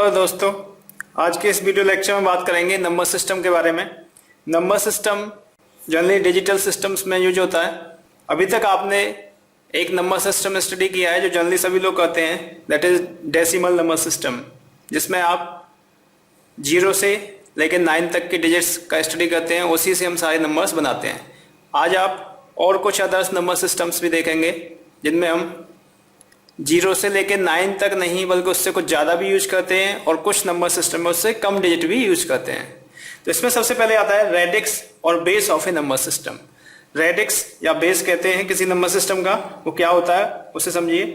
और दोस्तों, आज के इस वीडियो लेक्चर में बात करेंगे नंबर सिस्टम के बारे में। Number system generally digital systems में यूज होता है। अभी तक आपने एक नंबर सिस्टम स्टडी किया है जो जनरली सभी लोग कहते हैं, that is decimal number system, जिसमें आप 0 से लेकर 9 तक के डिजिट्स का स्टडी करते हैं। उसी से हम सारे नंबर्स बनाते हैं। आज आप और कुछ अदर्स नंबर सिस्टम्स भी देखेंगे जिनमें हम 0 से लेकर 9 तक नहीं बल्कि उससे कुछ ज़्यादा भी यूज करते हैं, और कुछ नंबर सिस्टम में उससे कम डिजिट भी यूज करते हैं। तो इसमें सबसे पहले आता है रेडिक्स और base of A number system. Radix या बेस कहते हैं किसी नंबर सिस्टम का, वो क्या होता है उसे समझिए।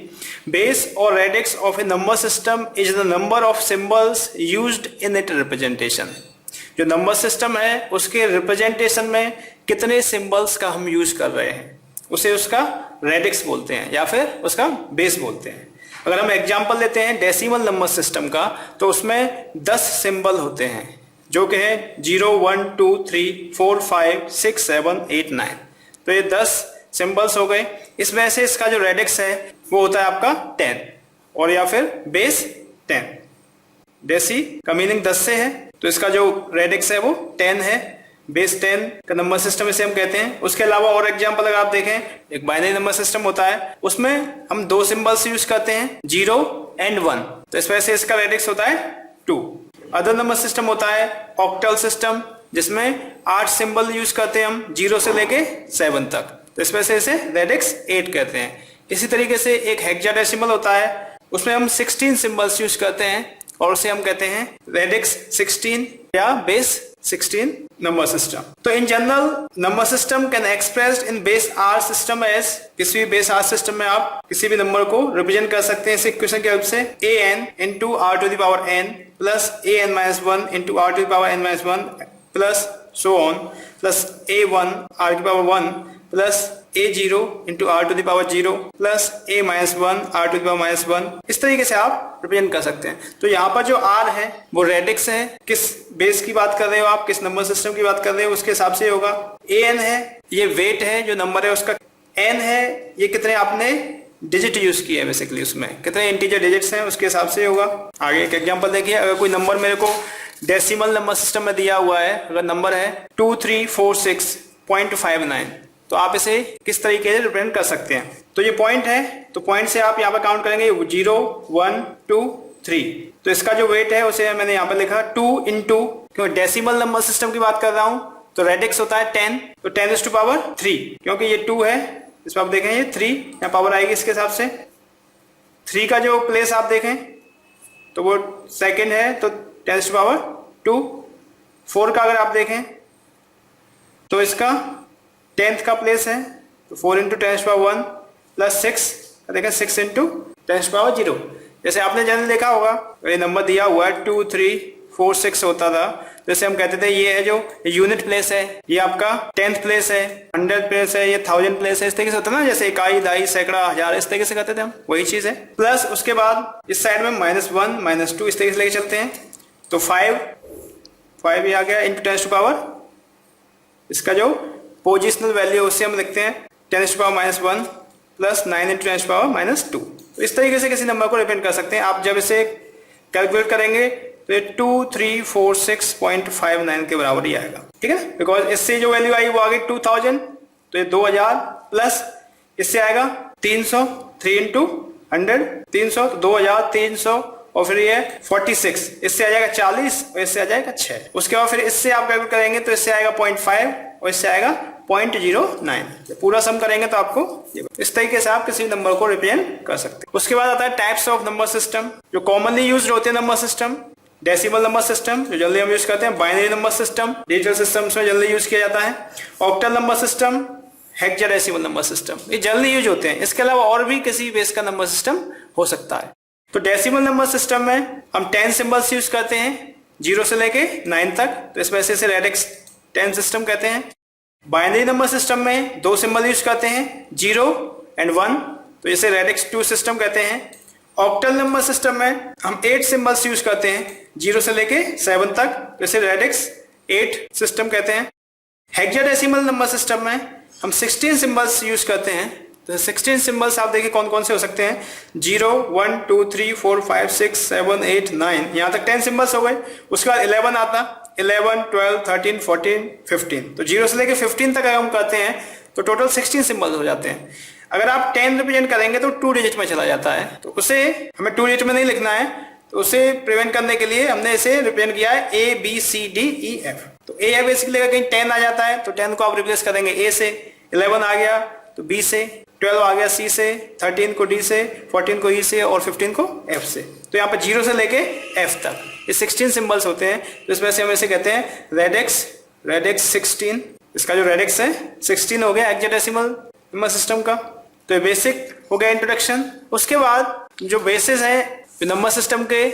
बेस और radix of A number system is the number of symbols used in it representation. जो नंबर सिस्टम है उसके रिप्रेजेंटेशन में कितने सिंबल्स का हम यूज कर रहे हैं, उसे उसका रेडिक्स बोलते हैं या फिर उसका बेस बोलते हैं। अगर हम एग्जांपल लेते हैं डेसिमल नंबर सिस्टम का, तो उसमें 10 सिंबल होते हैं जो कि है 0, 1, 2, 3, 4, 5, 6, 7, 8, 9। तो ये 10 सिंबल्स हो गए। इस वजह से इसका जो रेडिक्स है वो होता है आपका 10 और या फिर बेस 10। डेसी का मीनिंग 10 से है, तो इसका जो रेडिक्स है वो 10 है। बेस 10 का नंबर सिस्टम इसे हम कहते हैं। उसके अलावा और एग्जांपल अगर आप देखें, एक बाइनरी नंबर सिस्टम होता है, उसमें हम 2 सिंबल्स यूज करते हैं, 0 एंड 1। तो इस वजह से इसका रेडिक्स होता है 2। अदर नंबर सिस्टम होता है ऑक्टल सिस्टम, जिसमें 8 सिंबल यूज करते हैं हम 0 से लेके 7 तक। तो इस वजह से इसे रेडिक्स 8 कहते हैं। इसी तरीके से एक हेक्साडेसिमल होता है, उसमें हम 16 सिंबल्स यूज करते हैं और उसे हम कहते हैं रेडिक्स 16 या बेस 16 नंबर सिस्टम। तो in general number system can expressed in base r system as, किसी भी बेस आर सिस्टम में आप किसी भी नंबर को रिप्रेजेंट कर सकते हैं इस इक्वेशन के हेल्प से। an into R to the power n plus an-1 into R to the power n-1 plus so on plus a1 R की power 1 plus a0 into R to the power 0 plus a-1 R to the power -1। इस तरीके से आप represent कर सकते हैं। तो यहाँ पर जो r है वो रेडिक्स है, किस बेस की बात कर रहे हो आप, किस नंबर सिस्टम की बात कर रहे हो उसके हिसाब से होगा। an है, ये वेट है जो नंबर है उसका। n है, ये कितने आपने डिजिट यूज किए हैं, बेसिकली उसमें कितने इंटीजर डिजिट्स हैं उसके हिसाब से होगा। आगे एक एग्जांपल देखिए, अगर कोई नंबर मेरे को डेसिमल नंबर सिस्टम में दिया हुआ है, अगर नंबर है 2346.59, तो आप इसे किस तरीके से रिप्रेजेंट कर सकते हैं। तो ये पॉइंट है, तो पॉइंट से आप यहाँ पर काउंट करेंगे 0, 1, 2, 3। तो इसका जो वेट है उसे मैंने यहाँ पर लिखा 2 इंटू, क्योंकि डेसिमल नंबर सिस्टम की बात कर रहा हूँ तो रेडिक्स होता है 10, तो 10⁻3, क्योंकि ये 2 है, इसमें आप देखें ये 3 यहाँ पावर आएगी इसके हिसाब से। 3 का जो प्लेस आप देखें तो वो सेकेंड है, तो 10⁻2। 4 का अगर आप देखें तो इसका 10th का प्लेस है, तो 4 इंटू 10⁻1 प्लस 6 देखें 6 इंटू 10⁻0। जैसे आपने जनरल देखा होगा, ये नंबर दिया हुआ है 2, 3, 4, 6 होता था, जैसे हम कहते थे ये है जो यूनिट प्लेस है, ये आपका 10th प्लेस है, 100 प्लेस है, ये 1000 प्लेस है। इस तरीके से होता है ना, जैसे इकाई, दहाई, सैकड़ा, हजार, इस तरीके से कहते थे हम, वही चीज है। प्लस उसके बाद इस साइड में -1, -2 इस तरीके से लेके चलते हैं। तो 5 ये आ गया इंटू 10⁻, इसका जो पोजिशनल वैल्यू उससे हम लिखते हैं 10⁻1 प्लस 9 इंटू 10⁻2। तो इस तरीके से किसी नंबर को रिप्रेजेंट कर सकते हैं आप। जब इसे कैलकुलेट करेंगे तो ये 2346.59 के बराबर ही आएगा, ठीक है ना, बिकॉज इससे जो वैल्यू आई वो आ गई 2000, तो ये 2000 प्लस इससे आएगा 300, 3 इंटू 100 300, तो 2300, और फिर ये 46, इससे आ जाएगा 40 और इससे आ जाएगा 6। उसके बाद फिर इससे आप कैलकुलेट करेंगे तो इससे आएगा 0.5 और इससे आएगा 0.09। पूरा सम करेंगे तो आपको इस तरीके से आप किसी नंबर को रिप्रेजेंट कर सकते हैं। उसके बाद आता है टाइप्स ऑफ नंबर सिस्टम, जो कॉमनली यूज्ड होते हैं number system. Decimal number system जो जल्दी हम यूज करते हैं, binary number system digital systems में जल्दी यूज किया जाता है, octal number system, hexadecimal number system, ये जल्दी यूज होते हैं। इसके अलावा और भी किसी बेस का नंबर सिस्टम हो सकता है। तो डेसिमल नंबर सिस्टम में हम 10 सिंबल्स यूज करते हैं 0 से लेके 9 तक, तो इस वजह से इसे रेडिक्स 10 सिस्टम कहते हैं। बाइनरी नंबर सिस्टम में 2 सिंबल यूज करते हैं 0 एंड 1, तो इसे रेडिक्स 2 सिस्टम कहते हैं। ऑक्टल नंबर सिस्टम में हम 8 सिंबल्स यूज करते हैं 0 से लेके 7 तक, तो इसे रेडिक्स 8 सिस्टम कहते हैं। हेक्साडेसिमल नंबर सिस्टम में हम 16 सिंबल्स यूज करते हैं तो 16 सिंबल्स आप देखिए कौन कौन से हो सकते हैं, 0 1 2 3 4 5 6 7 8 9, यहाँ तक 10 सिंबल्स हो गए। उसके बाद 11 आता, 11 12 13 14 15, तो 0 से लेके 15 तक अगर हम करते हैं तो टोटल 16 सिंबल्स हो जाते हैं। अगर आप 10 रिप्रेजेंट करेंगे तो 2 डिजिट में चला जाता है, तो उसे हमें 2 डिजिट में नहीं लिखना है, तो उसे प्रिवेंट करने के लिए हमने इसे रिप्रेजेंट किया है ABCDEF। तो ए बेसिकली अगर कहीं 10 आ जाता है तो 10 को आप रिप्लेस करेंगे A से, 11 आ गया तो B से, 12 आ गया C से, 13 को D से, 14 को E से और 15 को F से। तो यहाँ पर 0 से लेके F तक ये 16 सिंबल्स होते हैं, तो इसमें से हम इसे कहते हैं रेडेक्स 16। इसका जो रेडेक्स है 16 हो गया हेक्साडेसिमल नंबर सिस्टम का। तो ये बेसिक हो गया इंट्रोडक्शन। उसके बाद जो बेसिस है नंबर सिस्टम के,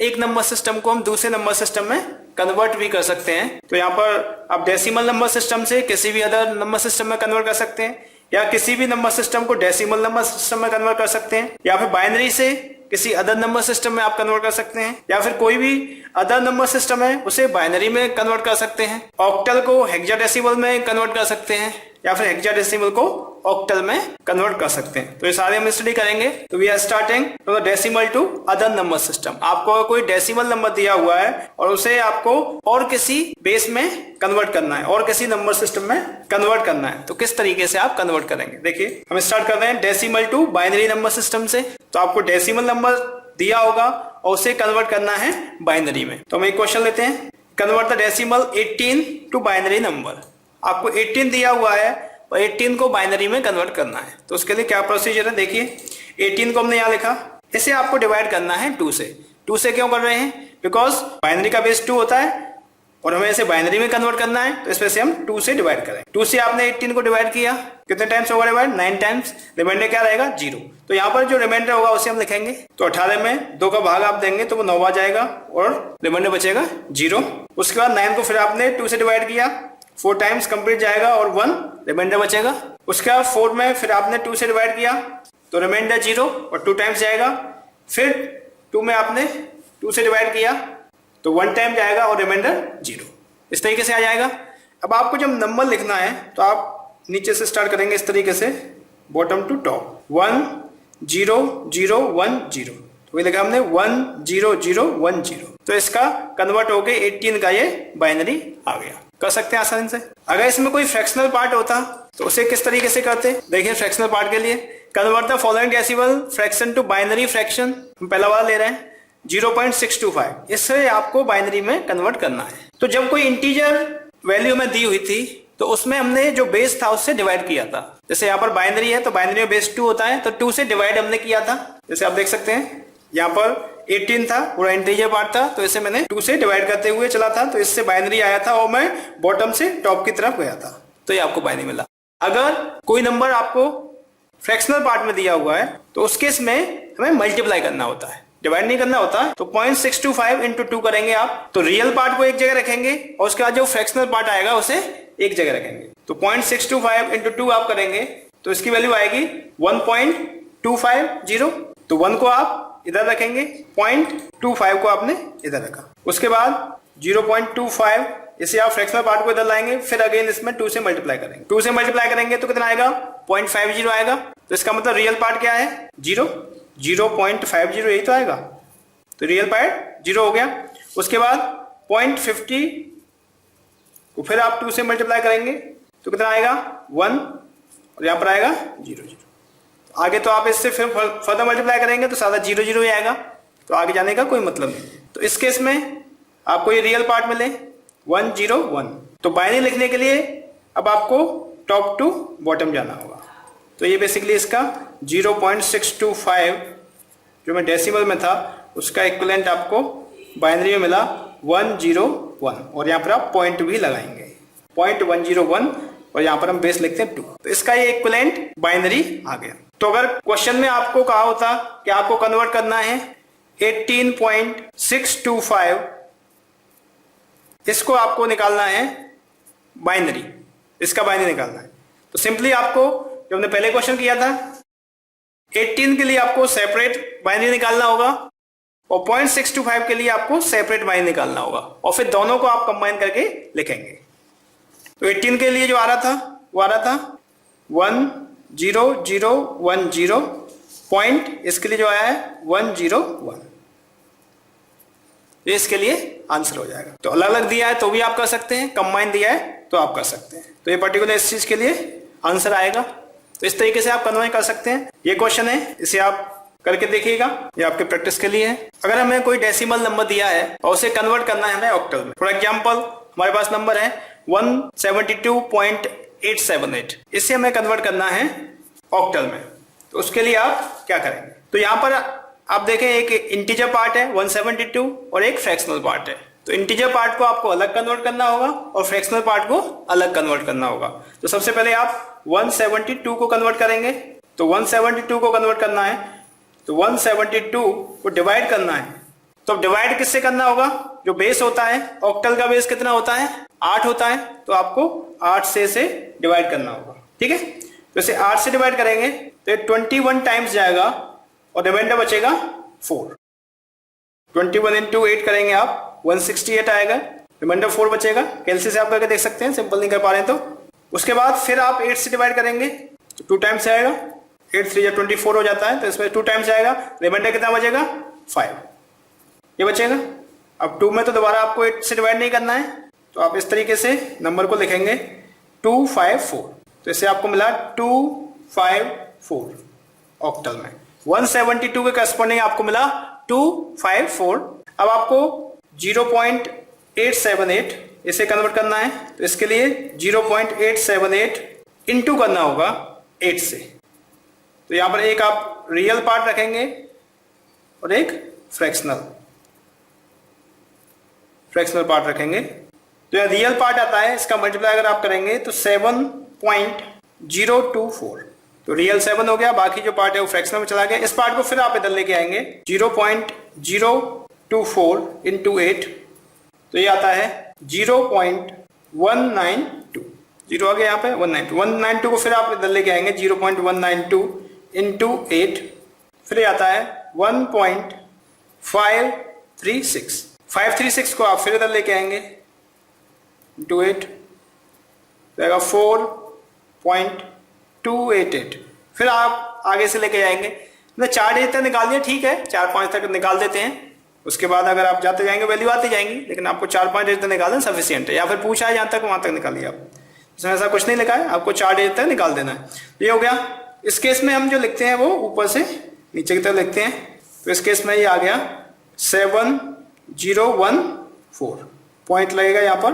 एक नंबर सिस्टम को हम दूसरे नंबर सिस्टम में कन्वर्ट भी कर सकते हैं। तो यहाँ पर आप डेसिमल नंबर सिस्टम से किसी भी अदर नंबर सिस्टम में कन्वर्ट कर सकते हैं, या किसी भी नंबर सिस्टम को डेसिमल नंबर सिस्टम में कन्वर्ट कर सकते हैं, या फिर बाइनरी से किसी अदर नंबर सिस्टम में आप कन्वर्ट कर सकते हैं, या फिर कोई भी अदर नंबर सिस्टम है उसे बाइनरी में कन्वर्ट कर सकते हैं। ऑक्टल को हेक्साडेसिमल में कन्वर्ट कर सकते हैं, या फिर हेक्साडेसिमल को ऑक्टल में कन्वर्ट कर सकते हैं। तो ये सारे हम स्टडी करेंगे। तो we are starting from the decimal to other number system. आपको कोई डेसिमल नंबर दिया हुआ है और उसे आपको और किसी बेस में कन्वर्ट करना है, और किसी नंबर सिस्टम में कन्वर्ट करना है, तो किस तरीके से आप कन्वर्ट करेंगे। देखिए हम स्टार्ट कर रहे हैं decimal to binary number system से। तो आपको डेसिमल नंबर दिया होगा और उसे कन्वर्ट करना है बाइनरी में। तो हम एक क्वेश्चन लेते हैं, convert the decimal 18 to binary number. आपको 18 दिया हुआ है और 18 को बाइनरी में कन्वर्ट करना है। तो उसके लिए क्या प्रोसीजर है, देखिए 18 को हमने यहाँ लिखा, इसे आपको डिवाइड करना है 2 से। 2 से क्यों कर रहे हैं, बिकॉज बाइनरी का बेस 2 होता है और हमें इसे बाइनरी में कन्वर्ट करना है, तो इसमें से हम 2 से डिवाइड करें। 2 से आपने 18 को डिवाइड किया, कितने टाइम्स होगा डिवाइड, 9 टाइम्स। रिमाइंडर क्या रहेगा, 0। तो यहाँ पर जो रिमाइंडर होगा उसे हम लिखेंगे। तो 18 में 2 का भाग आप देंगे तो वो 9 आ जाएगा और रिमाइंडर बचेगा 0। उसके बाद 9 को फिर आपने 2 से डिवाइड किया, 4 टाइम्स कंप्लीट जाएगा और 1 रिमाइंडर बचेगा। उसके बाद 4 में फिर आपने 2 से डिवाइड किया तो रिमाइंडर 0 और 2 टाइम्स जाएगा। फिर 2 में आपने 2 से डिवाइड किया तो 1 टाइम जाएगा और रिमाइंडर 0। इस तरीके से आ जाएगा। अब आपको जब नंबर लिखना है तो आप नीचे से स्टार्ट करेंगे इस तरीके से, बॉटम टू टॉप, 1 0 0 1 0। तो वही लिखा हमने 1 0 0 1 0। तो इसका कन्वर्ट होके 18 का ये बाइनरी आ गया। कर सकते हैं आसानी से। अगर इसमें कोई फ्रैक्शनल पार्ट होता तो उसे किस तरीके से करते, देखिए फ्रैक्शनल पार्ट के लिए convert the following decimal fraction to binary fraction. हम पहला वाला ले रहे हैं 0.625, इससे आपको बाइनरी में कन्वर्ट करना है। तो जब कोई इंटीजर वैल्यू में दी हुई थी तो उसमें हमने जो बेस था उससे डिवाइड किया था। जैसे यहाँ पर बाइनरी है तो बाइनरी में बेस 2 होता है, तो 2 से डिवाइड हमने किया था। जैसे आप देख सकते हैं यहाँ पर 18 था, पूरा इंटीजर पार्ट था, तो इसे मैंने 2 से डिवाइड करते हुए चला था, तो इससे बाइनरी आया था और मैं बॉटम से टॉप की तरफ गया था, तो ये आपको बाइनरी मिला। अगर कोई नंबर आपको फ्रैक्शनल पार्ट में दिया हुआ है तो उस केस में हमें मल्टीप्लाई करना होता है, डिवाइड नहीं करना होता। तो 0.625 इंटू 2 करेंगे आप, तो रियल पार्ट को एक जगह रखेंगे और उसके बाद जो फ्रैक्शनल पार्ट आएगा उसे एक जगह रखेंगे। तो 0.625 इंटू 2 आप करेंगे तो इसकी वैल्यू आएगी 1.250। तो 1 को आप इधर रखेंगे, 0.25 को आपने इधर रखा। उसके बाद 0.25, इसे आप फ्रैक्शनल पार्ट को इधर लाएंगे, फिर अगेन इसमें 2 से मल्टीप्लाई करेंगे। 2 से मल्टीप्लाई करेंगे तो कितना आएगा, 0.50 आएगा। तो इसका मतलब रियल पार्ट क्या है, 0, 0.50 यही तो आएगा। तो रियल पार्ट 0 हो गया। उसके बाद 0.50 को फिर आप 2 से मल्टीप्लाई करेंगे तो कितना आएगा, 1, और यहाँ पर आएगा 0 0। आगे तो आप इससे फिर फर्दर मल्टीप्लाई करेंगे तो सादा 0 0 ही आएगा, तो आगे जाने का कोई मतलब नहीं। तो इस केस में आपको ये रियल पार्ट मिले 1 0 1। तो बाइनरी लिखने के लिए अब आपको टॉप टू बॉटम जाना होगा। तो ये बेसिकली इसका 0.625 जो मैं डेसिमल में था उसका इक्विवेलेंट आपको बाइनरी में मिला 1 0 1, और यहाँ पर आप पॉइंट भी लगाएंगे 0.101 और यहाँ पर हम बेस लिखते हैं 2। तो इसका ये इक्विवेलेंट बाइनरी आ गया। तो अगर क्वेश्चन में आपको कहा होता कि आपको कन्वर्ट करना है 18.625, इसको आपको निकालना है बाइनरी, इसका बाइनरी निकालना है, तो सिंपली आपको जो हमने पहले क्वेश्चन किया था 18 के लिए आपको सेपरेट बाइनरी निकालना होगा और 0.625 के लिए आपको सेपरेट बाइनरी निकालना होगा, और फिर दोनों को आप कंबाइन करके लिखेंगे। तो 18 के लिए जो आ रहा था वो आ रहा था 1 0010 पॉइंट इसके लिए जो आया है 101, ये इसके लिए आंसर हो जाएगा। तो अलग अलग दिया है तो भी आप कर सकते हैं, कंबाइन दिया है तो आप कर सकते हैं। तो ये पर्टिकुलर इस चीज के लिए आंसर आएगा। तो इस तरीके से आप कन्वर्ट कर सकते हैं। ये क्वेश्चन है, इसे आप करके देखिएगा, ये आपके प्रैक्टिस के लिए है। अगर हमें कोई डेसिमल नंबर दिया है और उसे कन्वर्ट करना है हमें ऑक्टल में, फॉर एग्जांपल हमारे पास नंबर है 172.878, इसे हमें कन्वर्ट करना है ऑक्टल में। तो उसके लिए आप क्या करेंगे, तो यहाँ पर आप देखें एक इंटीजर पार्ट है 172 और एक फ्रैक्शनल पार्ट है। तो इंटीजर पार्ट को आपको अलग कन्वर्ट करना होगा और फ्रैक्शनल पार्ट को अलग कन्वर्ट करना होगा। तो सबसे पहले आप 172 को कन्वर्ट करेंगे। तो 172 को कन्वर्ट करना है तो 172 को डिवाइड करना है। तो अब डिवाइड किससे करना होगा, जो बेस होता है ऑक्टल का बेस कितना होता है, 8 होता है। तो आपको 8 से डिवाइड करना होगा, ठीक है। तो इसे 8 से डिवाइड करेंगे तो 21 टाइम्स जाएगा और रिमाइंडर बचेगा 4। 21 इंटू 8 करेंगे आप 168 आएगा, रिमाइंडर 4 बचेगा। कैलसी से आप करके देख सकते हैं, सिंपल नहीं कर पा रहे हैं तो। उसके बाद फिर आप 8 से डिवाइड करेंगे तो 2 टाइम्स आएगा, 8 3 24 हो जाता है, तो इसमें 2 टाइम्स आएगा, रिमाइंडर कितना बचेगा 5, ये बचेगा। अब 2 में तो दोबारा आपको 8 से डिवाइड नहीं करना है, तो आप इस तरीके से नंबर को लिखेंगे 254। तो इससे आपको मिला 254 ऑक्टल में। 172 के करस्पॉन्डिंग आपको मिला 254। अब आपको 0.878 इसे कन्वर्ट करना है, तो इसके लिए 0.878 इंटू करना होगा 8 से। तो यहां पर एक आप रियल पार्ट रखेंगे और एक फ्रैक्शनल पार्ट रखेंगे। तो यह रियल पार्ट आता है, इसका मल्टीप्लाई अगर आप करेंगे तो 7.024। तो रियल 7 हो गया, बाकी जो पार्ट है वो फ्रैक्शनल में चला गया। इस पार्ट को फिर आप इधर लेके आएंगे 0.024 इंटू 8, तो ये आता है 0.192। 0 आ गया यहाँ पे 192 को फिर आप इधर लेके आएंगे 0.192 इंटू 8, फिर ये आता है 1.536। 536 को आप फिर इधर लेके आएंगे इंटू 8, जाएगा 4.288। फिर आप आगे से लेके जाएंगे, मतलब 4 डिजिट तक निकाल दिया, ठीक है, 4-5 तक निकाल देते हैं। उसके बाद अगर आप जाते जाएंगे वैल्यू आती जाएंगी, लेकिन आपको 4-5 डिजिट तक निकालना सफिशियंट है, या फिर पूछा है जहां तक वहां तक निकालिए आप। इसमें ऐसा कुछ नहीं लिखा है, आपको 4 डिजिट तक निकाल देना है। ये हो गया। इस केस में हम जो लिखते हैं वो ऊपर से नीचे की तरफ लिखते हैं। तो इस केस में ये आ गया 7014 पॉइंट लगेगा यहाँ पर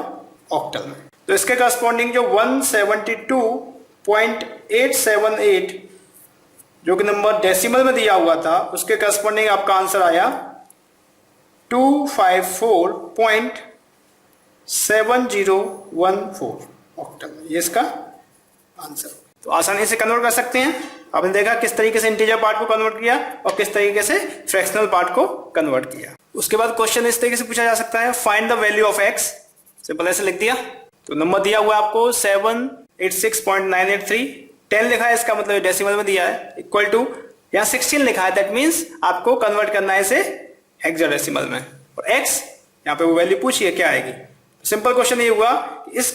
ऑक्टल में। तो इसके करस्पॉन्डिंग जो 172.878 जो कि नंबर डेसिमल में दिया हुआ था, उसके करस्पॉन्डिंग आपका आंसर आया 254.7014 ऑक्टल में। ये इसका आंसर। तो आसानी से कन्वर्ट कर सकते हैं। आपने देखा किस तरीके से इंटीजर पार्ट को कन्वर्ट किया और किस तरीके से फ्रैक्शनल पार्ट को कन्वर्ट किया। उसके बाद क्वेश्चन इस तरीके से पूछा जा सकता है, find the value of x. Simple ऐसे लिख दिया, तो नंबर दिया हुआ है आपको 786.983, 10 लिखा है, इसका मतलब डेसिमल में दिया है, इक्वल टू यहाँ 16 लिखा है, दैट मीन्स आपको कन्वर्ट करना है इसे हेक्साडेसिमल में। और एक्स यहाँ पे वो वैल्यू पूछिए क्या आएगी। सिंपल क्वेश्चन ये हुआ, इस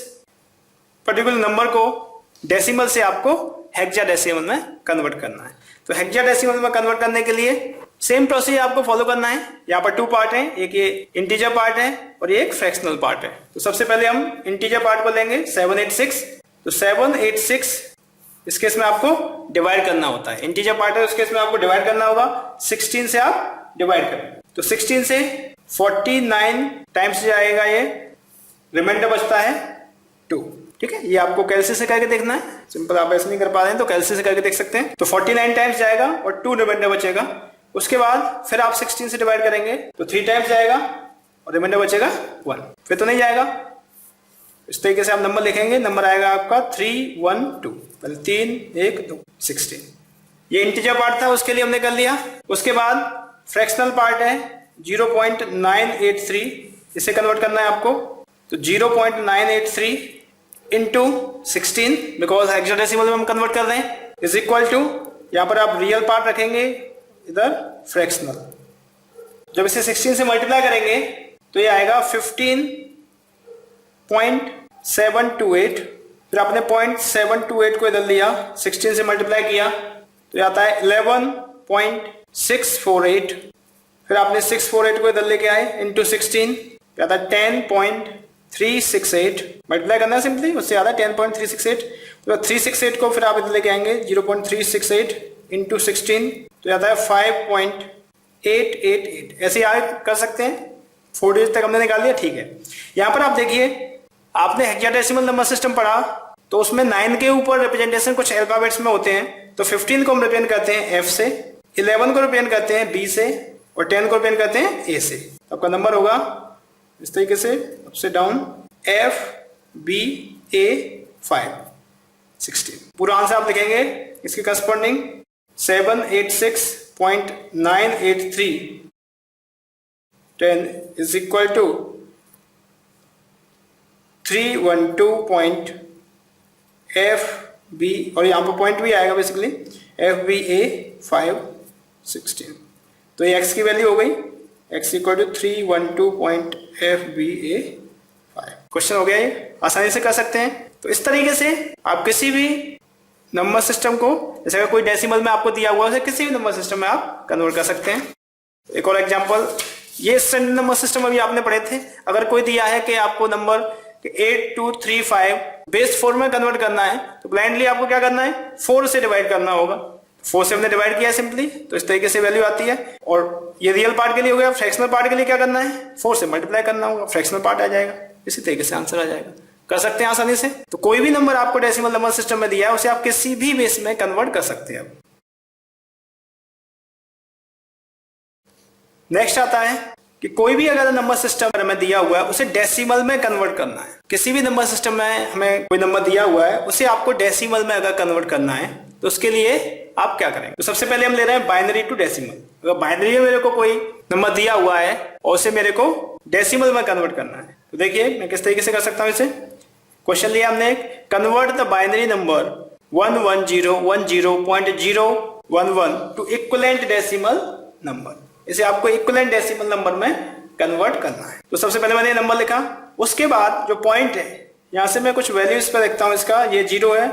पर्टिकुलर नंबर को डेसिमल से आपको हेक्साडेसिमल में कन्वर्ट करना है। तो हेक्साडेसिमल में कन्वर्ट करने के लिए सेम प्रोसीजर आपको फॉलो करना है। यहाँ पर 2 पार्ट हैं, एक ये इंटीजर पार्ट है और ये एक फ्रैक्शनल पार्ट है। तो सबसे पहले हम इंटीजर पार्ट को लेंगे 786। तो 786 इस केस में आपको डिवाइड करना होता है, इंटीजर पार्ट है उस केस में आपको डिवाइड करना होगा। 16 से आप डिवाइड करें तो 16 से 49 टाइम्स जाएगा, ये रिमाइंडर बचता है 2। ठीक है, ये आपको कैलसी से करके देखना है। सिंपल आप ऐसे नहीं कर पा रहे हैं तो कैलसी से करके देख सकते हैं। तो 49 टाइम्स जाएगा और 2 रिमाइंडर बचेगा। उसके बाद फिर आप 16 से डिवाइड करेंगे तो 3 टाइम्स जाएगा और रिमाइंडर बचेगा 1। फिर तो नहीं जाएगा। इस तरीके से आप नंबर लिखेंगे, नंबर आएगा आपका 312, पहले 3 1 2 16। ये इंटीजर पार्ट था, उसके लिए हमने कर लिया। उसके बाद फ्रैक्शनल पार्ट है 0.983, इसे कन्वर्ट करना है आपको। तो 0.983 इंटू 16, बिकॉज हेक्साडेसिमल में हम कन्वर्ट कर रहे हैं, इज इक्वल टू, यहाँ पर आप रियल पार्ट रखेंगे, इधर फ्रैक्शनल। जब इसे 16 से मल्टीप्लाई करेंगे तो ये आएगा 15.728 फिर आपने 0.728 को इधर लिया, 16 से मल्टीप्लाई किया तो ये आता है 11.648। फिर आपने 648 को इधर लेके आए इंटू 16, क्या था 10.368। मल्टीप्लाई करना है सिंपली, उससे आता है 10.368। तो 368 को फिर आप इधर लेके आएंगे 0.368 इंटू 16 तो आता है 5.888। ऐसे आप कर सकते हैं, 4 डिजिट तक हमने निकाल लिया, ठीक है। यहाँ पर आप देखिए, आपने हेक्साडेसिमल नंबर सिस्टम पढ़ा तो उसमें 9 के ऊपर रिप्रेजेंटेशन कुछ अल्फाबेट्स में होते हैं। तो 15 को हम रिप्रेजेंट करते हैं F से, 11 को रिप्रेजेंट करते हैं B से और 10 को रिप्रेजेंट करते हैं A से। तो आपका नंबर होगा इस तरीके से अपसे डाउन FBA5 16। पूरा आंसर आप लिखेंगे इसके corresponding 786.983 10 is equal to 312.FB और यहाँ पर पॉइंट भी आएगा बेसिकली FBA5 16। तो ये x की वैल्यू हो गई, x equal to 312.FBA5। Question हो गया, ये आसानी से कर सकते हैं। तो इस तरीके से आप किसी भी नंबर सिस्टम को, जैसे अगर कोई डेसिमल में आपको दिया हुआ है, किसी भी नंबर सिस्टम में आप कन्वर्ट कर सकते हैं। एक और एग्जांपल, ये स्टैंडर्ड नंबर सिस्टम अभी आपने पढ़े थे। अगर कोई दिया है कि आपको नंबर 8235 बेस 4 में कन्वर्ट करना है तो ब्लाइंडली आपको क्या करना है, 4 से डिवाइड करना होगा। 4 से हमने डिवाइड किया है सिंपली, तो इस तरीके से वैल्यू आती है। और ये रियल पार्ट के लिए हो गया। फ्रैक्शनल पार्ट के लिए क्या करना है, 4 से मल्टीप्लाई करना होगा, फ्रैक्शनल पार्ट आ जाएगा। इसी तरीके से आंसर आ जाएगा, कर सकते हैं आसानी से। तो कोई भी नंबर आपको डेसिमल नंबर सिस्टम में दिया है उसे आप किसी भी बेस में कन्वर्ट कर सकते हैं। नेक्स्ट आता है कि कोई भी अगर नंबर सिस्टम में दिया हुआ है उसे डेसिमल में कन्वर्ट करना है। किसी भी नंबर सिस्टम में हमें कोई नंबर दिया हुआ है उसे आपको डेसिमल में अगर कन्वर्ट करना है तो उसके लिए आप क्या करेंगे। तो सबसे पहले हम ले रहे हैं बाइनरी टू डेसिमल। अगर बाइनरी में मेरे को कोई नंबर दिया हुआ है और उसे मेरे को डेसिमल में कन्वर्ट करना है तो देखिए मैं किस तरीके से कर सकता हूं इसे। क्वेश्चन लिया हमने, convert the binary number 11010.011 to equivalent decimal number. इसे आपको इक्विवेलेंट डेसिमल नंबर में कन्वर्ट करना है। तो सबसे पहले मैंने नंबर लिखा, उसके बाद जो पॉइंट है यहां से मैं कुछ वैल्यूज पे देखता हूं। इसका ये 0 है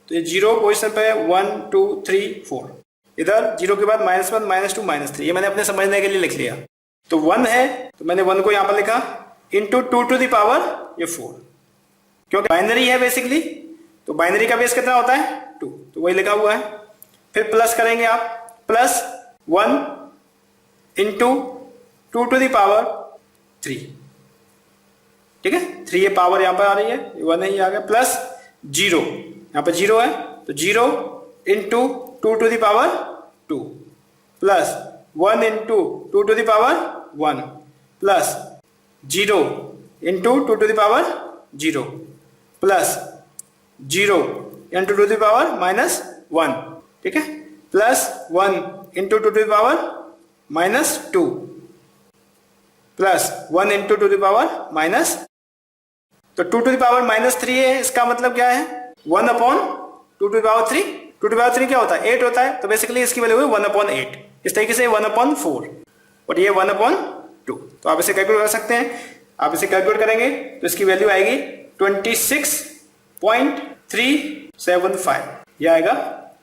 तो ये 0 पोजिशन पे 1 2 3 4। इधर 0 के बाद -1 -2 -3, ये मैंने अपने समझने के लिए लिख लिया। तो 1 है तो मैंने 1 को यहां पर लिखा इंटू 2 टू द पावर ये 4, क्योंकि बाइनरी है बेसिकली। तो बाइनरी का बेस कितना होता है 2, तो वही लिखा हुआ है। फिर प्लस करेंगे आप, plus 1 into 2 to the power 3, ठीक है। 3 ये पावर यहां पर आ रही है, 1 है ये आ गया, प्लस 0 यहां पर 0 है तो 0 into 2 to the power 2 plus 1 into 2 to the power 1 plus 0 into 2 to the power 0 plus 0 into 2 to the power -1, ठीक है, plus 1 into 2 to the power -2 plus 1 into 2 to the power minus, तो 2 to the power -3 है। इसका मतलब क्या है 1 upon 2 to the power 3। 2 to the power 3 क्या होता है 8 होता है, तो बेसिकली इसकी वैल्यू हुई 1/8। इस तरीके से 1/4 और ये 1/2। तो आप इसे कैलकुलेट कर सकते हैं। आप इसे कैलकुलेट करेंगे तो इसकी वैल्यू आएगी 26.375, यह आएगा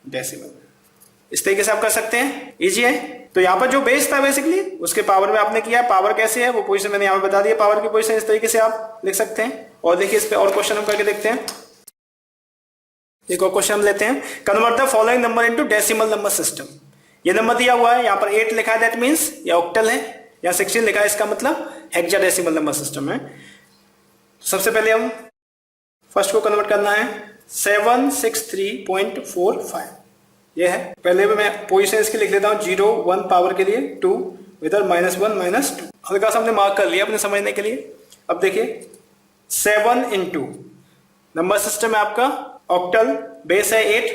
डेसिमल। इस तरीके से आप कर सकते हैं, इजी है। तो यहाँ पर जो बेस था बेसिकली उसके पावर में आपने किया है। पावर कैसे है वो पोजीशन मैंने यहाँ पे बता दिया, पावर की पोजीशन इस तरीके से आप लिख सकते हैं। और देखिए इस पे और क्वेश्चन हम करके देखते हैं। एक और क्वेश्चन हम लेते हैं, convert the following number into decimal number system. ये नंबर दिया हुआ है, यहाँ पर 8 लिखा है, दैट मींस ये ऑक्टल है, या 16 लिखा है, इसका मतलब हेक्साडेसिमल नंबर सिस्टम है। सबसे पहले हम फर्स्ट को कन्वर्ट करना है 763.45, ये है। पहले मैं पोजीशन इसकी लिख लेता हूँ 0 1 पावर के लिए 2, इधर -1 -2, हल्का सा हमने मार्क कर लिया अपने समझने के लिए। अब देखिए 7 इंटू नंबर सिस्टम है आपका ऑक्टल, बेस है 8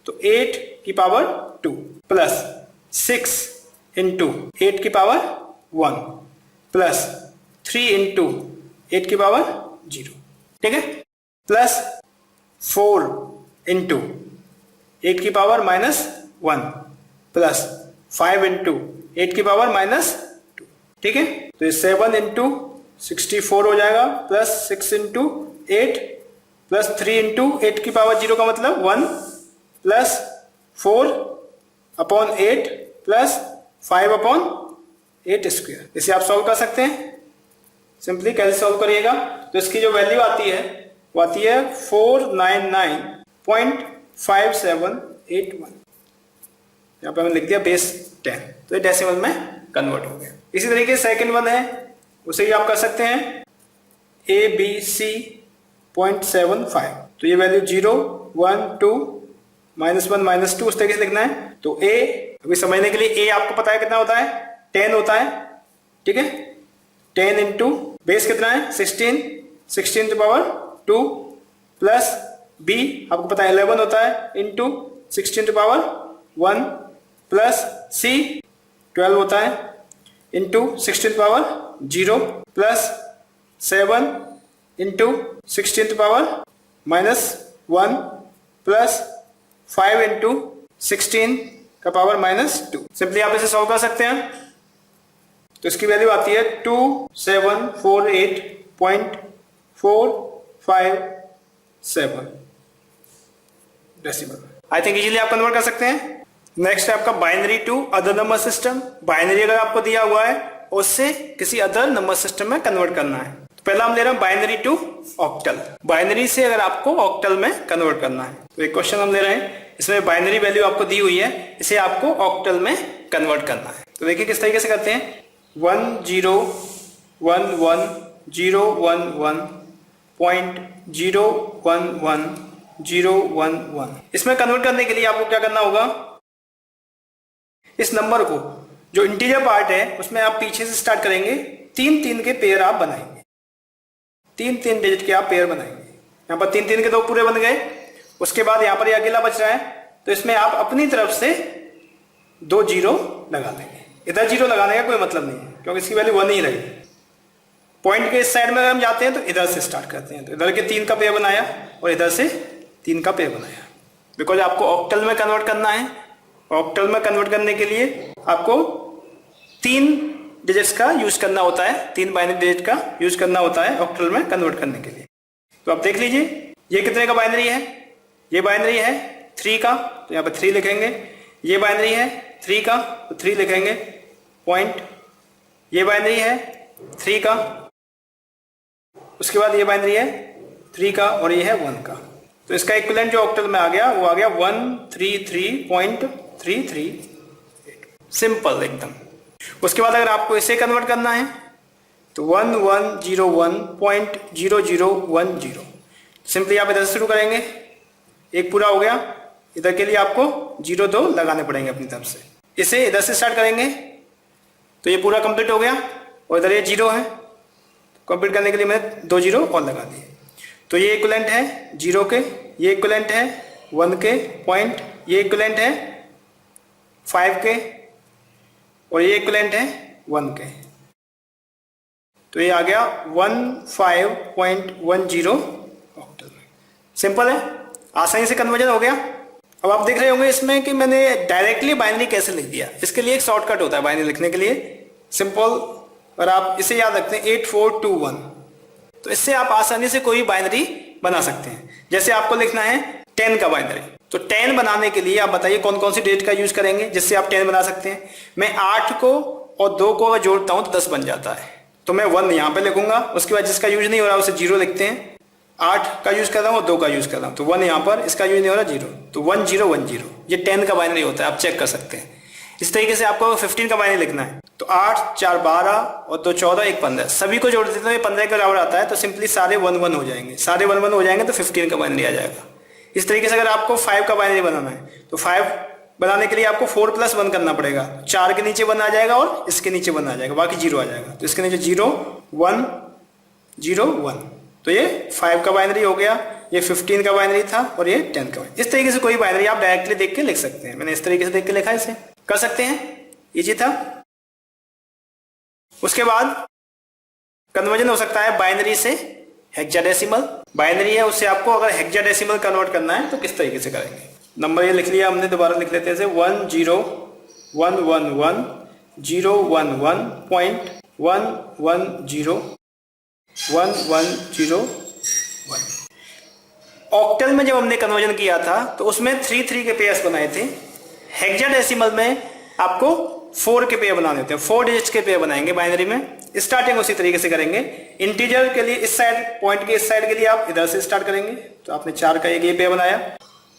तो 8 की पावर 2 प्लस 6 इंटू 8 की पावर 1 प्लस 3 इंटू 8 की पावर 0, ठीक है, प्लस 4 इंटू 8 की पावर -1 प्लस 5 इंटू 8 की पावर -2, ठीक है। तो ये 7 इंटू 64 हो जाएगा प्लस 6 इंटू 8 प्लस 3 इंटू 8 की पावर 0 का मतलब 1 plus 4 upon 8 plus 5 upon 8 square. इसे आप सॉल्व कर सकते हैं, सिंपली कैसे सॉल्व करिएगा तो इसकी जो वैल्यू आती है वो आती है 499.5781। यहाँ पे हमने लिख दिया बेस 10, तो ये डेसिमल में कन्वर्ट हो गया। इसी तरीके से सेकंड वन है, उसे भी आप कर सकते हैं ABC.75। तो ये वैल्यू 0 1 2 -1 -2 उस तरीके से लिखना है। तो A अभी समझने के लिए A आपको पता है कितना होता है, 10 होता है, ठीक है। 10 इंटू बेस कितना है 16 टू पावर 2 प्लस B आपको पता है 11 होता है into 16 to power 1 plus C 12 होता है into 16 to power 0 plus 7 into 16 to power -1 plus 5 into 16 का पावर -2। सिंपली आप इसे सॉल्व कर सकते हैं। तो इसकी वैल्यू आती है 2748.457 डेसिमल। आई थिंक इजीली आप कन्वर्ट कर सकते हैं। नेक्स्ट है आपका binary to other number system. Binary अगर आपको दिया हुआ है उससे किसी अदर नंबर सिस्टम में कन्वर्ट करना है। तो पहला हम ले रहे हैं बाइनरी टू ऑक्टल। बाइनरी से अगर आपको ऑक्टल में कन्वर्ट करना है तो एक क्वेश्चन हम ले रहे हैं, इसमें बाइनरी वैल्यू आपको दी हुई है, इसे आपको ऑक्टल में कन्वर्ट करना है। तो देखिए किस तरीके से करते हैं। 1011.011.011 इसमें कन्वर्ट करने के लिए आपको क्या करना होगा, इस नंबर को जो इंटीजर पार्ट है उसमें आप पीछे से स्टार्ट करेंगे, 3 के पेयर आप बनाएंगे, 3 डिजिट के आप पेयर बनाएंगे। यहाँ पर 3 के 2 पूरे बन गए। उसके बाद यहाँ पर ये अकेला बच रहा है तो इसमें आप अपनी तरफ से 2 जीरो लगा देंगे। इधर जीरो लगाने का कोई मतलब नहीं है क्योंकि इसकी वैल्यू 1 ही रहेगी। पॉइंट के इस साइड में अगर हम जाते हैं तो इधर से स्टार्ट करते हैं, तो इधर के 3 का पेयर बनाया और इधर से 3 का पेयर बनाया, बिकॉज आपको ऑक्टल में कन्वर्ट करना है। ऑक्टल में कन्वर्ट करने के लिए आपको 3 डिजिट्स का यूज करना होता है, 3 बाइनरी डिजिट का यूज करना होता है ऑक्टल में कन्वर्ट करने के लिए। तो आप देख लीजिए ये कितने का बाइनरी है, ये बाइनरी है 3 का, तो यहाँ पर 3 लिखेंगे। ये बाइनरी है 3 का तो 3 लिखेंगे पॉइंट। ये बाइनरी है 3 का, उसके बाद ये बाइनरी है 3 का और ये है 1 का। तो इसका इक्विवेलेंट जो ऑक्टल में आ गया वो आ गया 133.338। सिंपल एकदम। उसके बाद अगर आपको इसे कन्वर्ट करना है तो 1101.0010। सिंपली आप इधर से शुरू करेंगे, एक पूरा हो गया, इधर के लिए आपको 0 लगाने पड़ेंगे अपनी तरफ से। इसे इधर से स्टार्ट करेंगे तो ये पूरा कंप्लीट हो गया और इधर ये 0 है, कंप्लीट करने के लिए मैंने 2 जीरो और लगा दिए। तो ये इक्विवेलेंट है 0 के, ये इक्विवेलेंट है 1 के पॉइंट, ये इक्विवेलेंट है 5 के और ये इक्विवेलेंट है 1 के। तो ये आ गया 15.10 ऑक्टल। सिंपल है, आसानी से कन्वर्जन हो गया। अब आप देख रहे होंगे इसमें कि मैंने डायरेक्टली बाइनरी कैसे लिख दिया। इसके लिए एक शॉर्टकट होता है बाइनरी लिखने के लिए, सिंपल। और आप इसे याद रखते हैं 8421, तो इससे आप आसानी से कोई बाइनरी बना सकते हैं। जैसे आपको लिखना है 10 का बाइनरी, तो 10 बनाने के लिए आप बताइए कौन कौन सी डिजिट का यूज करेंगे जिससे आप 10 बना सकते हैं। मैं 8 को और 2 को अगर जोड़ता हूं तो 10 बन जाता है, तो मैं 1 यहां पे लिखूंगा। उसके बाद जिसका यूज नहीं हो रहा उसे 0 लिखते हैं। 8 का यूज कर रहा हूं और 2 का यूज कर रहा हूं तो 1 यहां पर, इसका यूज नहीं हो रहा 0, तो 1010। ये 10 का बाइनरी होता है, आप चेक कर सकते हैं। इस तरीके से आपको 15 का बाइनरी लिखना है तो 8 4 12 और 2 14 1 15, सभी को जोड़ देते हैं 15 के बराबर आता है। तो सिंपली सारे 1 1 हो जाएंगे, सारे 1 1 हो जाएंगे तो 15 का बाइनरी आ जाएगा। इस तरीके से अगर आपको 5 का बाइनरी बनाना है तो 5 बनाने के लिए आपको 4 + 1 करना पड़ेगा। 4 के नीचे 1 आ जाएगा और इसके नीचे 1 आ जाएगा, बाकी 0 आ जाएगा। तो इसके नीचे 0 1 0 1, तो ये 5 का बाइनरी हो गया, ये 15 का बाइनरी था और ये 10 का बाइनरी। इस तरीके से कोई बाइनरी आप डायरेक्टली देख के लिख सकते हैं। मैंने इस तरीके से देख के लिखा है, इसे कर सकते हैं, इजी था। उसके बाद कन्वर्जन हो सकता है बाइनरी से हेक्साडेसिमल। बाइनरी है उससे आपको अगर हेक्साडेसिमल कन्वर्ट करना है तो किस तरीके से करेंगे। नंबर ये लिख लिया हमने, दोबारा लिख लेते हैं 1011.011.1101101। ऑक्टल में जब हमने कन्वर्जन किया था तो उसमें 3 के पेयर्स बनाए थे। हेक्साडेसिमल में आपको 4 के पेयर बनाने होते हैं, 4 डिजिट्स के पेयर बनाएंगे बाइनरी में। स्टार्टिंग उसी तरीके से करेंगे। इंटीजर के लिए इस साइड, पॉइंट के इस साइड के लिए आप इधर से स्टार्ट करेंगे। तो आपने 4 का एक ये पेयर बनाया,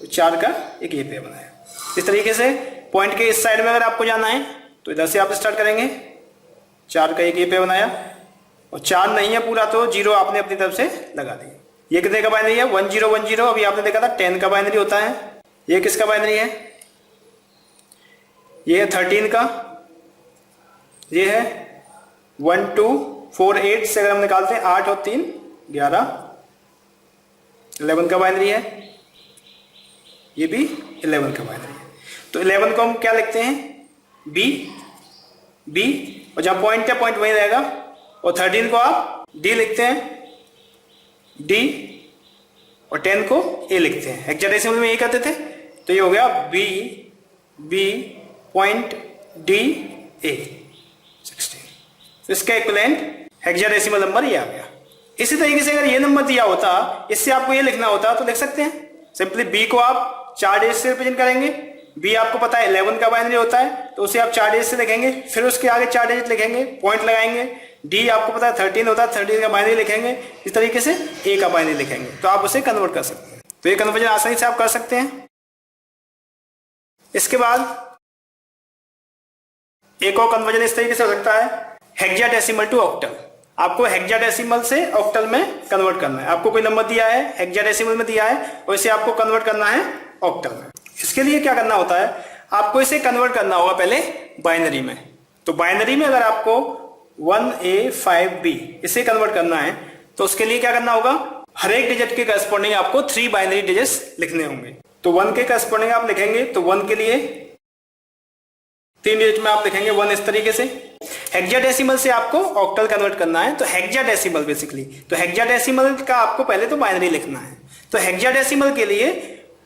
4 का एक ये पेयर बनाया। इस तरीके से पॉइंट के इस साइड में अगर आपको जाना है तो इधर से आप स्टार्ट करेंगे, 4 का एक ये पेयर बनाया, और 4 नहीं है पूरा तो 0 आपने अपनी तरफ से लगा दिया। ये कितने का बाइनरी है? 1 0 1 0। अभी आपने देखा था 10 का बाइनरी होता है। ये किसका बाइनरी है? ये है 13 का। ये है 1 2 4 8 से अगर हम निकालते हैं 8 और 3 11, 11 का बाइनरी है। ये भी 11 का बाइनरी है। तो 11 को हम क्या लिखते हैं? बी, और जहां पॉइंट है पॉइंट वहीं रहेगा। और 13 को आप डी लिखते हैं, डी, और 10 को ए लिखते हैं। हेक्साडेसिमल में ये करते थे। तो ये हो गया बी पॉइंट डी ए 16। तो इसका इक्विवेलेंट हेक्साडेसिमल नंबर ये आ गया। इसी तरीके से अगर ये नंबर दिया होता, इससे आपको ये लिखना होता तो लिख सकते हैं। सिंपली बी को आप 4 डिजिट से रिप्रेजेंट करेंगे। बी आपको पता है 11 का बाइनरी होता है, तो उसे आप 4 डिजिट से लिखेंगे। फिर उसके आगे 4 डिजिट लिखेंगे, पॉइंट लगाएंगे। डी आपको पता है 13 होता है, 13 का बाइनरी लिखेंगे। इस तरीके से ए का बाइनरी लिखेंगे, तो आप उसे कन्वर्ट कर सकते हैं। तो ये कन्वर्जन आसानी से आप कर सकते हैं। इसके बाद एक और कन्वर्जन इस तरीके से हो सकता है, हेक्साडेसिमल टू ऑक्टल। आपको हेक्साडेसिमल से ऑक्टल में कन्वर्ट करना है। आपको कोई नंबर दिया है, हेक्साडेसिमल में दिया है, और इसे आपको कन्वर्ट करना है ऑक्टल में। इसके लिए क्या करना होता है? आपको इसे कन्वर्ट करना होगा पहले बाइनरी में। तो बाइनरी में अगर आपको 1A 5B इसे कन्वर्ट करना है तो उसके लिए क्या करना होगा? हर एक डिजिट के करस्पॉन्डिंग आपको 3 बाइनरी डिजिट्स लिखने होंगे। तो 1 के करस्पॉन्डिंग आप लिखेंगे, तो 1 के लिए 3 डिजिट में आप लिखेंगे 1 इस तरीके से। हेक्साडेसिमल से आपको ऑक्टल कन्वर्ट करना है, तो हेक्साडेसिमल बेसिकली, तो हेक्साडेसिमल का आपको पहले तो बाइनरी लिखना है। तो हेक्साडेसिमल के लिए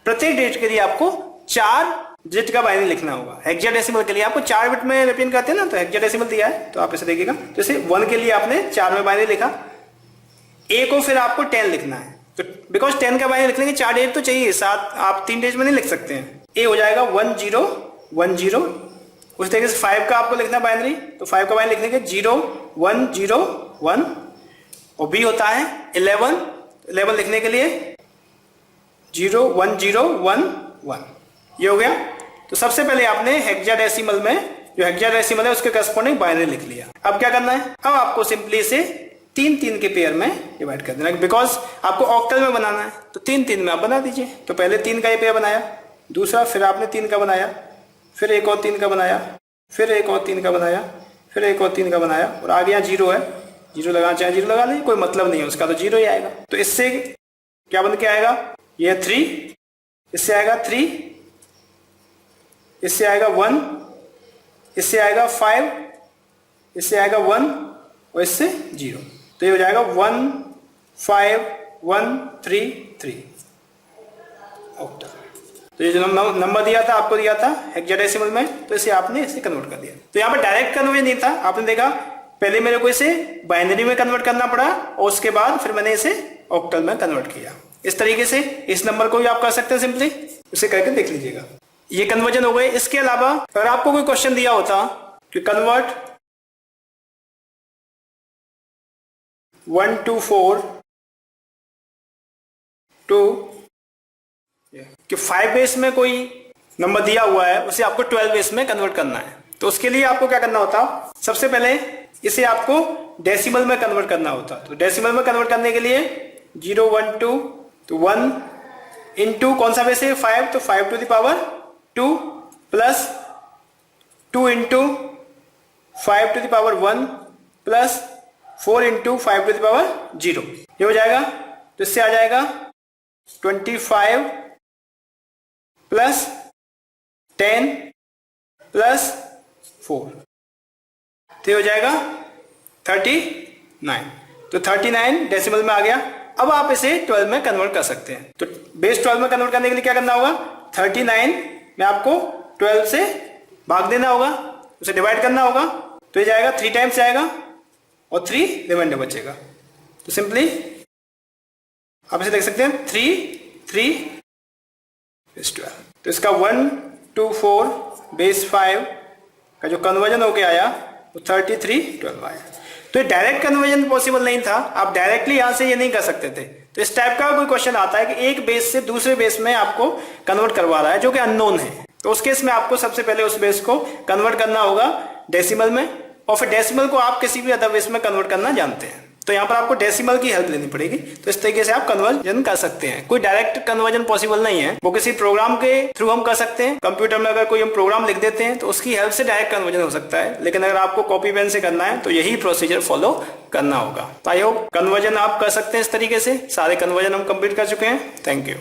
प्रत्येक डिजिट के लिए आपको 4 डिजिट का बाइनरी लिखना होगा। हेक्साडेसिमल के लिए आपको 4 बिट में रिप्रेजेंट करते हैं ना, तो हेक्साडेसिमल दिया है तो आप इसे देखिएगा। जैसे 1 के लिए आपने 4 में बाइनरी लिखा, ए को फिर आपको 10 लिखना है। तो बिकॉज 10 का बाइनरी लिखने के 4 डिजिट तो चाहिए, 7 आप 3 डिजिट में नहीं लिख सकते हैं। ए हो जाएगा 1 0 1 0। उस तरीके से 5 का आपको लिखना बाइनरी, तो 5 का बाइनरी लिखने के 0 1 0 1। और बी होता है 11, 11 लिखने के लिए 0 1 0 1 1। ये हो गया। तो सबसे पहले आपने हेक्साडेसिमल में जो हेक्साडेसिमल है उसके करस्पॉन्डिंग बाइनरी लिख लिया। अब क्या करना है? अब आपको सिंपली इसे 3 के पेयर में डिवाइड कर देना, बिकॉज आपको ऑक्टल में बनाना है। तो 3 में आप बना दीजिए। तो पहले 3 का ये पेयर बनाया, दूसरा फिर आपने 3 का बनाया, फिर एक और 3 का बनाया, फिर एक और 3 का बनाया, फिर एक और 3 का बनाया, और आगे यहाँ 0 है। 0 लगाना चाहे 0 लगा लें, कोई मतलब नहीं है उसका, तो 0 ही आएगा। तो इससे क्या बन के आएगा? ये 3, इससे आएगा 3, इससे आएगा 1, इससे आएगा 5, इससे आएगा 1, और इससे 0। तो ये हो जाएगा 1 5 1 3 3 ऑक्टल। तो ये जो नंबर दिया था, आपको दिया था हेक्साडेसिमल में, तो इसे आपने इसे कन्वर्ट कर दिया। तो यहाँ पर डायरेक्ट कन्वर्जन नहीं था, आपने देखा पहले मेरे को इसे बाइनरी में कन्वर्ट करना पड़ा, और उसके बाद फिर मैंने इसे ऑक्टल में कन्वर्ट किया। इस तरीके से इस नंबर को भी आप कर सकते हैं, सिंपली इसे करके देख लीजिएगा। ये कन्वर्जन हो गए। इसके अलावा अगर आपको कोई क्वेश्चन दिया होता कि कन्वर्ट 1 to 4 टू कि 5 बेस में कोई नंबर दिया हुआ है, उसे आपको 12 बेस में कन्वर्ट करना है। तो उसके लिए आपको क्या करना होता? सबसे पहले इसे आपको डेसिमल में कन्वर्ट करना होता। तो डेसिमल में कन्वर्ट करने के लिए 0 1 2, तो 1 इंटू कौन सा बेस है? 5, तो 5 to the power 2 plus 2 into 5 to the power 1 plus 4 into 5 to the power 0। ये हो जाएगा। तो इससे आ जाएगा 25 प्लस 10 प्लस 4, तो ये हो जाएगा 39। तो 39 डेसिमल में आ गया। अब आप इसे 12 में कन्वर्ट कर सकते हैं। तो बेस 12 में कन्वर्ट करने के लिए क्या करना होगा? 39 में आपको 12 से भाग देना होगा, उसे डिवाइड करना होगा। तो ये जाएगा 3 टाइम्स जाएगा और 3 रिमाइंडर बचेगा। तो सिंपली आप इसे देख सकते हैं 3 3:12। तो इसका 1 to 4 बेस 5 का जो कन्वर्जन होके आया वो 33:12 आया। तो ये डायरेक्ट कन्वर्जन पॉसिबल नहीं था, आप डायरेक्टली यहां से ये नहीं कर सकते थे। तो इस टाइप का कोई क्वेश्चन आता है कि एक बेस से दूसरे बेस में आपको कन्वर्ट करवा रहा है जो कि अननोन है, तो उस केस में आपको सबसे पहले उस बेस को कन्वर्ट करना होगा डेसिमल में, और फिर डेसिमल को आप किसी भी अदर बेस में कन्वर्ट करना जानते हैं, तो यहाँ पर आपको डेसिमल की हेल्प लेनी पड़ेगी। तो इस तरीके से आप कन्वर्जन कर सकते हैं। कोई डायरेक्ट कन्वर्जन पॉसिबल नहीं है, वो किसी प्रोग्राम के थ्रू हम कर सकते हैं। कंप्यूटर में अगर कोई हम प्रोग्राम लिख देते हैं तो उसकी हेल्प से डायरेक्ट कन्वर्जन हो सकता है, लेकिन अगर आपको कॉपी पेन से करना है तो यही प्रोसीजर फॉलो करना होगा। तो आई होप कन्वर्जन आप कर सकते हैं इस तरीके से। सारे कन्वर्जन हम कंप्लीट कर चुके हैं। Thank you.